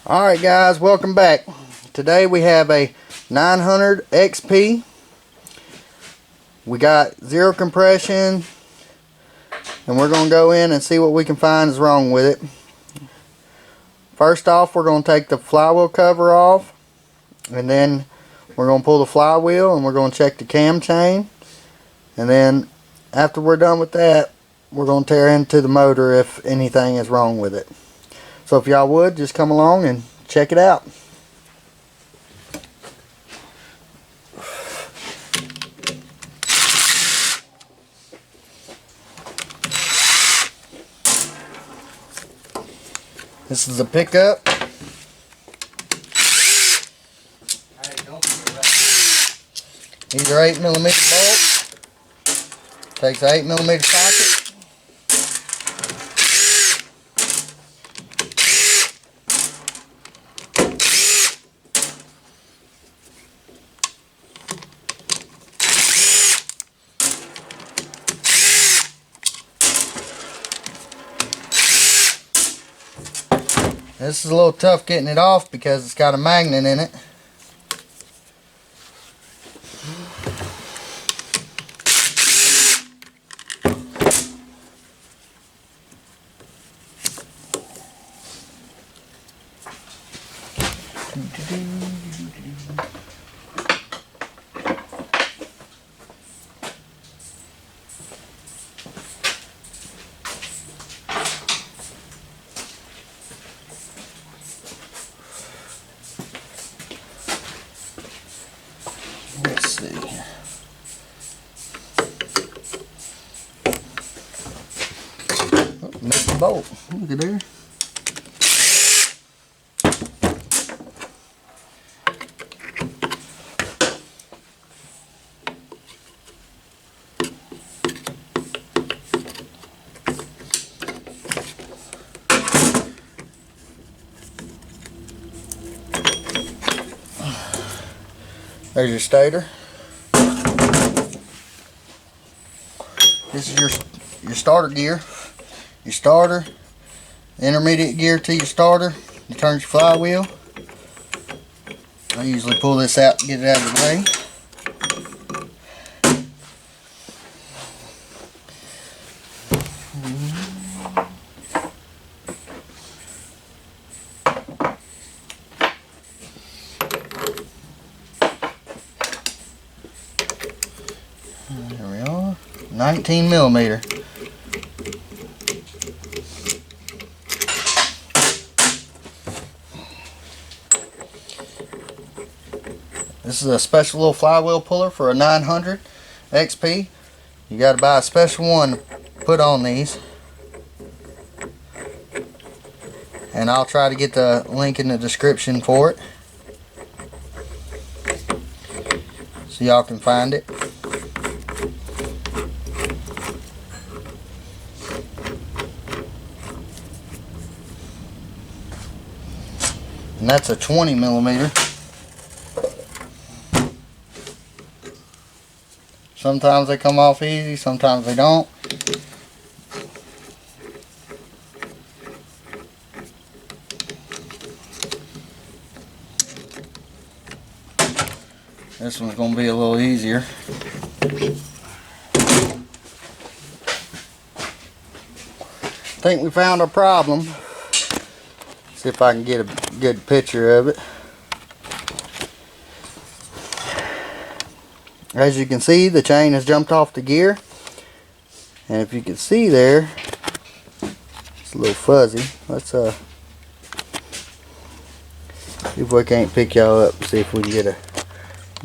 Alright guys, welcome back. Today we have a 900 XP. We got zero compression and we're going to go in and see what we can find is wrong with it. First off, we're going to take the flywheel cover off, and then we're going to pull the flywheel and we're going to check the cam chain, and then after we're done with that, we're going to tear into the motor if anything is wrong with it. So if y'all would, just come along and check it out. This is a pickup. These are 8mm bolts. Takes an 8mm socket. This is a little tough getting it off because it's got a magnet in it. Let's see. Oh, missed the bolt. Look at there. There's your stator. This is your starter gear. Your starter, intermediate gear to your starter. You turn your flywheel. I usually pull this out and get it out of the way. There we are, 19mm. This is a special little flywheel puller for a 900 XP. You got to buy a special one to put on these. And I'll try to get the link in the description for it, so y'all can find it. And that's a 20mm. Sometimes they come off easy, sometimes they don't. This one's going to be a little easier. I think we found our problem. See if I can get a good picture of it. As you can see, the chain has jumped off the gear, and if you can see there, it's a little fuzzy. Let's see if we can't pick y'all up, see if we can get a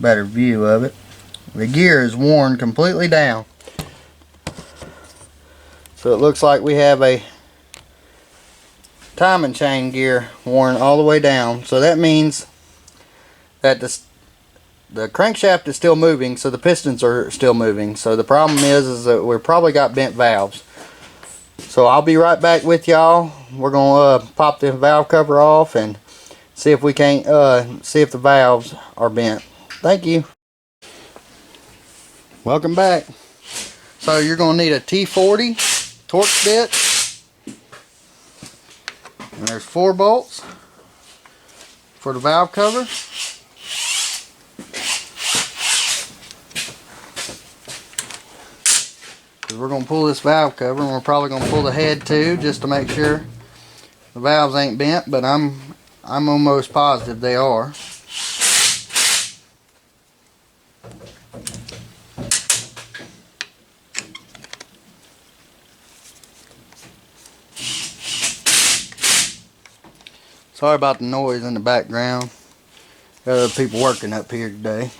better view of it. The gear is worn completely down, so it looks like we have a timing chain gear worn all the way down. So that means that the crankshaft is still moving, so the pistons are still moving. So the problem is that we've probably got bent valves. So I'll be right back with y'all. We're gonna pop the valve cover off and see if we can't see if the valves are bent. Thank you. Welcome back. So you're gonna need a T40 torque bit, and there's 4 bolts. for the valve cover. We're going to pull this valve cover, and we're probably going to pull the head too, just to make sure the valves ain't bent, but I'm almost positive they are. Sorry about the noise in the background. Got other people working up here today.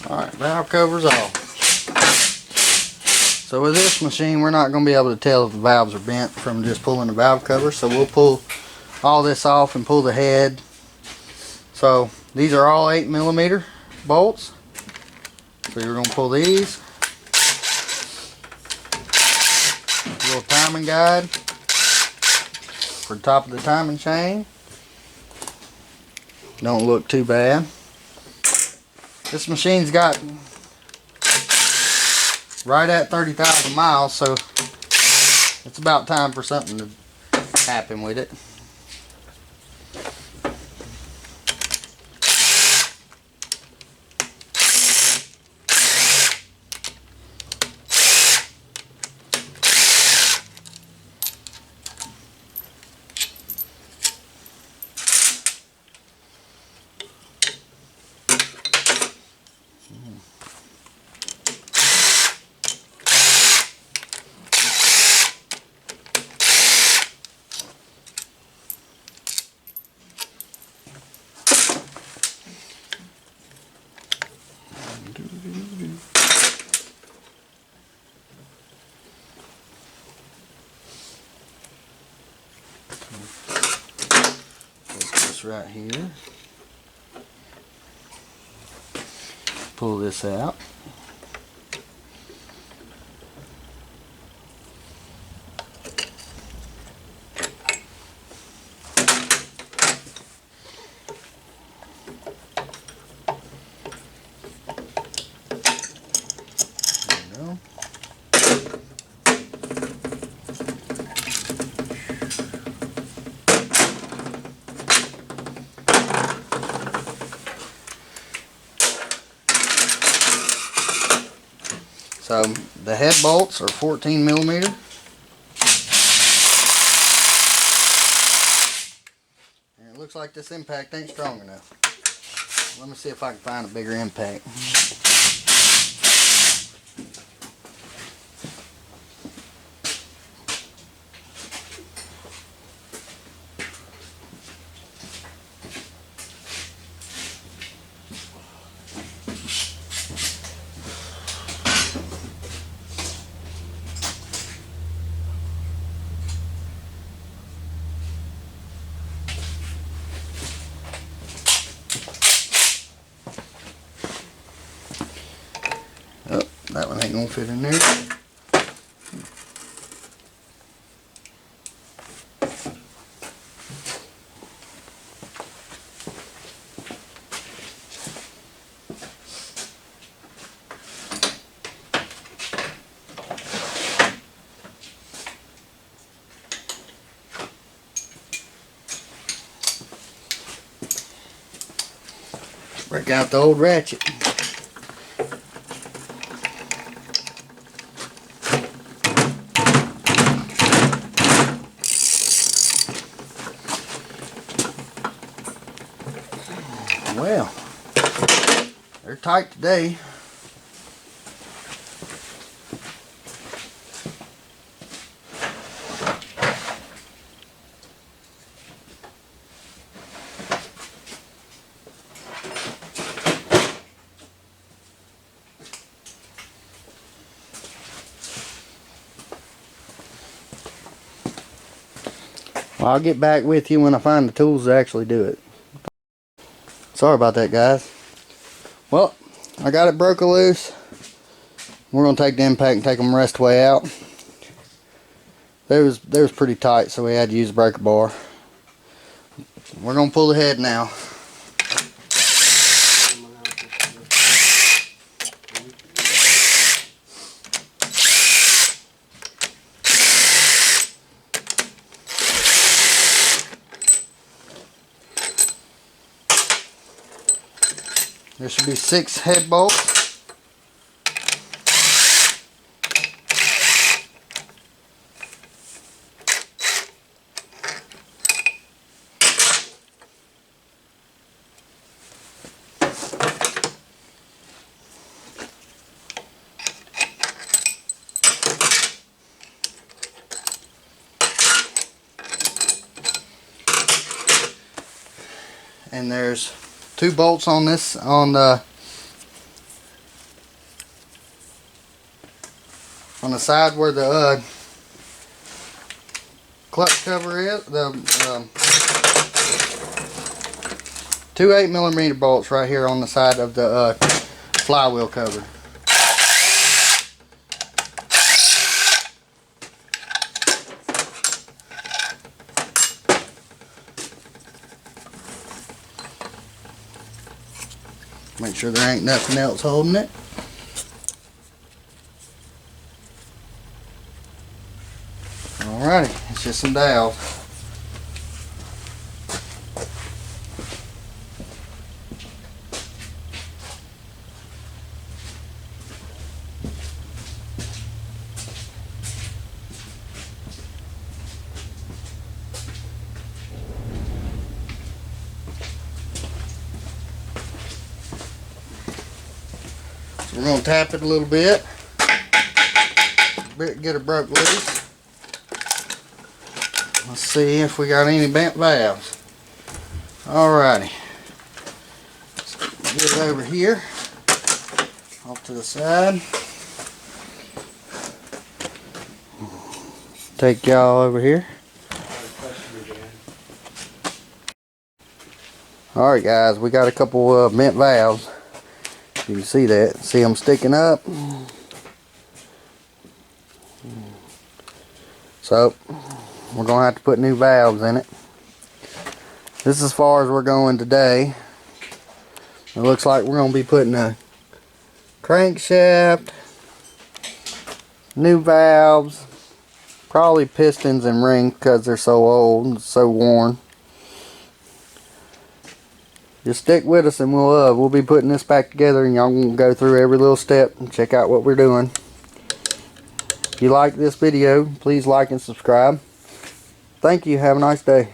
Alright, valve cover's off. So with this machine, we're not going to be able to tell if the valves are bent from just pulling the valve cover. So we'll pull all this off and pull the head. So these are all 8mm bolts. So you're going to pull these. A little timing guide for the top of the timing chain. Don't look too bad. This machine's got right at 30,000 miles, so it's about time for something to happen with it. Put this right here. Pull this out. So the head bolts are 14mm. And it looks like this impact ain't strong enough. Let me see if I can find a bigger impact. Oh, that one ain't gonna fit in there. Break out the old ratchet. Well, they're tight today. Well, I'll get back with you when I find the tools to actually do it. Sorry about that, guys. Well, I got it broke loose. We're gonna take the impact and take them the rest of the way out. They was pretty tight, so we had to use a breaker bar. We're gonna pull the head now. There should be 6 head bolts. And there's 2 bolts on this, on the side where the clutch cover is. The 2 8mm bolts right here on the side of the flywheel cover. Make sure there ain't nothing else holding it. Alrighty, it's just some dowels. We're going to tap it a little bit, get it broke loose. Let's see if we got any bent valves. Alrighty, let's get it over here, off to the side. Take y'all over here. Alright guys, we got a couple bent valves. You can see that. See them sticking up. So we're going to have to put new valves in it. This is as far as we're going today. It looks like we're going to be putting a crankshaft, new valves, probably pistons and rings because they're so old and so worn. Just stick with us and we'll be putting this back together, and y'all can go through every little step and check out what we're doing. If you like this video, please like and subscribe. Thank you. Have a nice day.